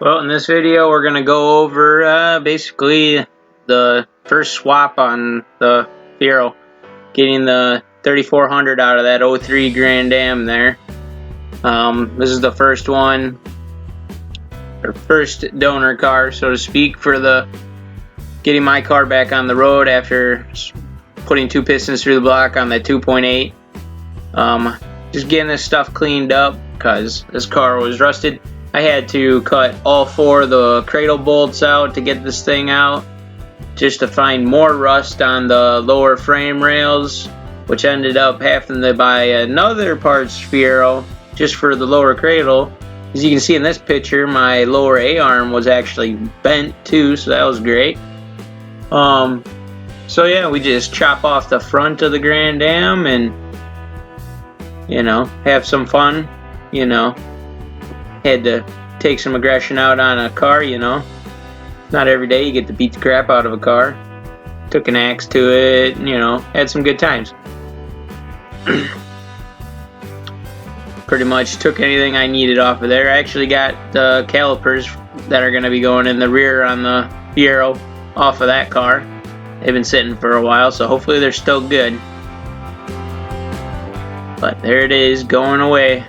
Well, in this video we're going to go over basically the first swap on the Fiero, getting the 3400 out of that 03 Grand Am there. This is the first one, or first donor car, so to speak, for the getting my car back on the road after putting two pistons through the block on that 2.8. Just getting this stuff cleaned up because this car was rusted. I had to cut all four of the cradle bolts out to get this thing out, just to find more rust on the lower frame rails, which ended up having to buy another parts Fiero just for the lower cradle. As you can see in this picture, my lower A-arm was actually bent too, so that was great. So yeah, we just chop off the front of the Grand Am and, you know, have some fun, you know. Had to take some aggression out on a car, you know. Not every day you get to beat the crap out of a car. Took an axe to it, you know, had some good times. Pretty much took anything I needed off of there. I actually got the calipers that are going to be going in the rear on the Fiero off of that car. They've been sitting for a while, so hopefully they're still good. But there it is, going away.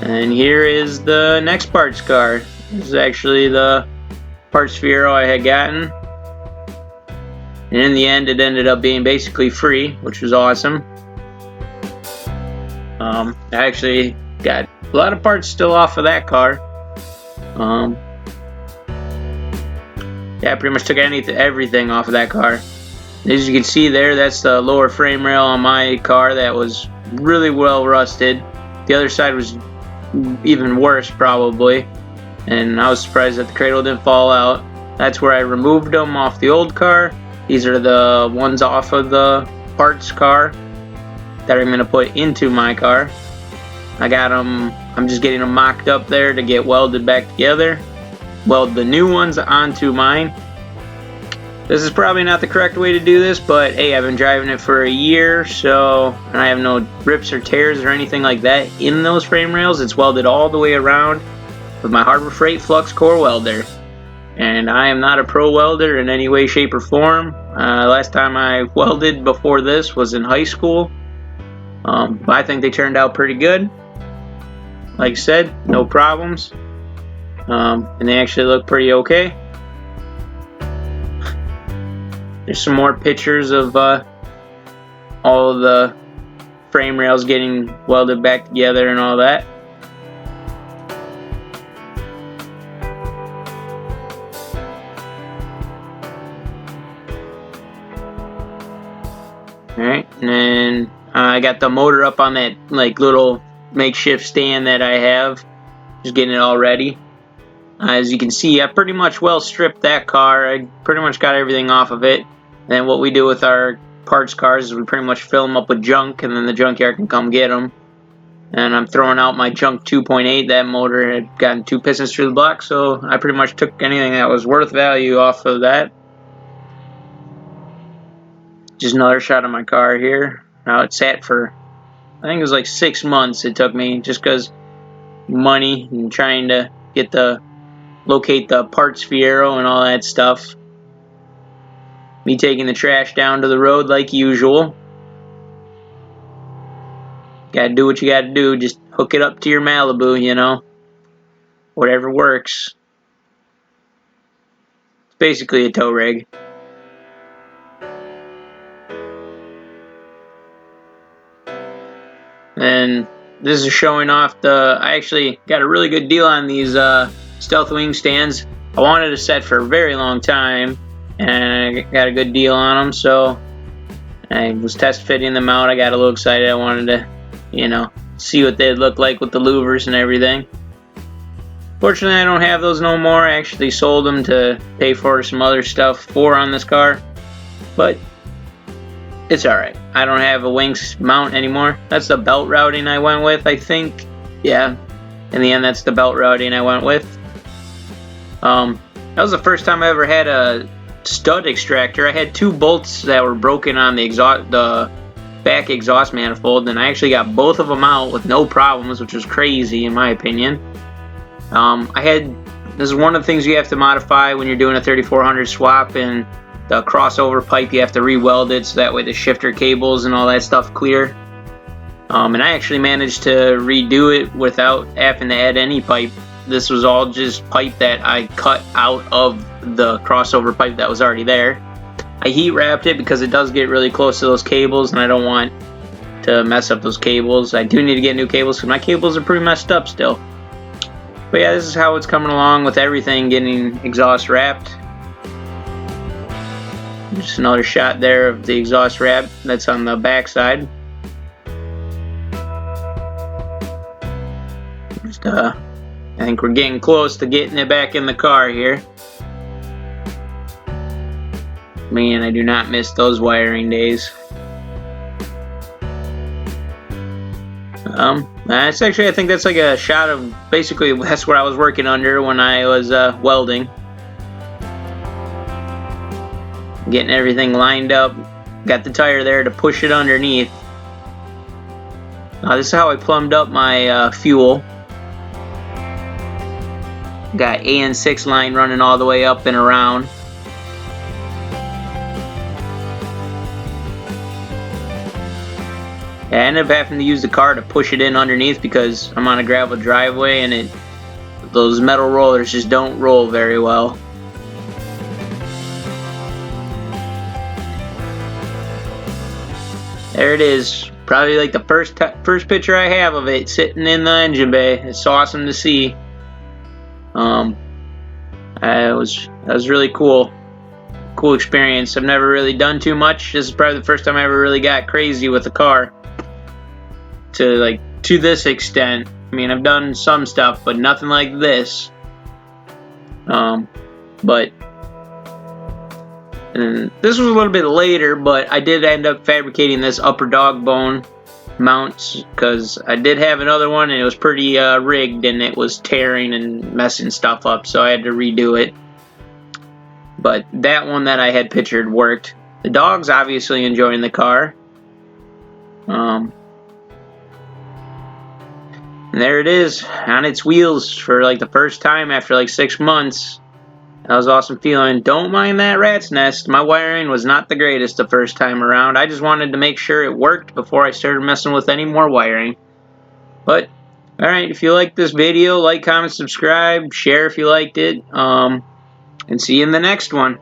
And here is the next parts car. This is actually the parts Fiero I had gotten. And in the end, it ended up being basically free, which was awesome. I actually got a lot of parts still off of that car. Yeah, I pretty much took everything off of that car. As you can see there, that's the lower frame rail on my car that was really well rusted. The other side was even worse probably, and I was surprised that the cradle didn't fall out. That's where I removed them off the old car. These are the ones off of the parts car that I'm going to put into my car. I got them, I'm just getting them mocked up there to get welded back together. Weld the new ones onto mine. This is probably not the correct way to do this, but hey, I've been driving it for a year, so and I have no rips or tears or anything like that in those frame rails. It's welded all the way around with my Harbor Freight flux core welder. And I am not a pro welder in any way, shape, or form. Last time I welded before this was in high school. But I think they turned out pretty good. Like I said, no problems. And they actually look pretty okay. There's some more pictures of all of the frame rails getting welded back together and all that. Alright, and then I got the motor up on that like little makeshift stand that I have. Just getting it all ready. As you can see, I pretty much well stripped that car. I pretty much got everything off of it. Then what we do with our parts cars is we pretty much fill them up with junk, and then the junkyard can come get them. And I'm throwing out my junk 2.8. That motor had gotten two pistons through the block, so I pretty much took anything that was worth value off of that. Just another shot of my car here. Now it sat for, I think it was like 6 months it took me, just because money and trying to get locate the parts Fiero and all that stuff. Me taking the trash down to the road like usual. Gotta do what you gotta do. Just hook it up to your Malibu, you know. Whatever works. It's basically a tow rig. And this is showing off I actually got a really good deal on these stealth wing stands. I wanted a set for a very long time, and I got a good deal on them, so I was test fitting them out. I got a little excited. I wanted to, you know, see what they'd look like with the louvers and everything. Fortunately, I don't have those no more. I actually sold them to pay for some other stuff on this car, but it's alright. I don't have a wings mount anymore. That's the belt routing I went with, I think. Yeah, in the end, that's the belt routing I went with. That was the first time I ever had a stud extractor. I had two bolts that were broken on the back exhaust manifold, and I actually got both of them out with no problems, which was crazy in my opinion. This is one of the things you have to modify when you're doing a 3400 swap, and the crossover pipe you have to re-weld it so that way the shifter cables and all that stuff clear. And I actually managed to redo it without having to add any pipe. This was all just pipe that I cut out of the crossover pipe that was already there. I heat wrapped it because it does get really close to those cables, and I don't want to mess up those cables. I do need to get new cables because my cables are pretty messed up still. But yeah, this is how it's coming along with everything getting exhaust wrapped. Just another shot there of the exhaust wrap that's on the back side. I think we're getting close to getting it back in the car here. Man, I do not miss those wiring days. That's actually, I think that's like a shot of, basically that's what I was working under when I was welding. Getting everything lined up. Got the tire there to push it underneath. This is how I plumbed up my fuel. Got AN6 line running all the way up and around. I ended up having to use the car to push it in underneath because I'm on a gravel driveway and those metal rollers just don't roll very well. There it is. Probably like the first picture I have of it sitting in the engine bay. It's awesome to see. That was really cool. Cool experience. I've never really done too much. This is probably the first time I ever really got crazy with the car. To this extent. I mean, I've done some stuff, but nothing like this. But and this was a little bit later, but I did end up fabricating this upper dog bone mount because I did have another one and it was pretty rigged and it was tearing and messing stuff up, so I had to redo it. But that one that I had pictured worked. The dog's obviously enjoying the car. And there it is on its wheels for like the first time after like 6 months. That was an awesome feeling. Don't mind that rat's nest. My wiring was not the greatest the first time around. I just wanted to make sure it worked before I started messing with any more wiring. But alright, if you liked this video, like, comment, subscribe, share if you liked it. And see you in the next one.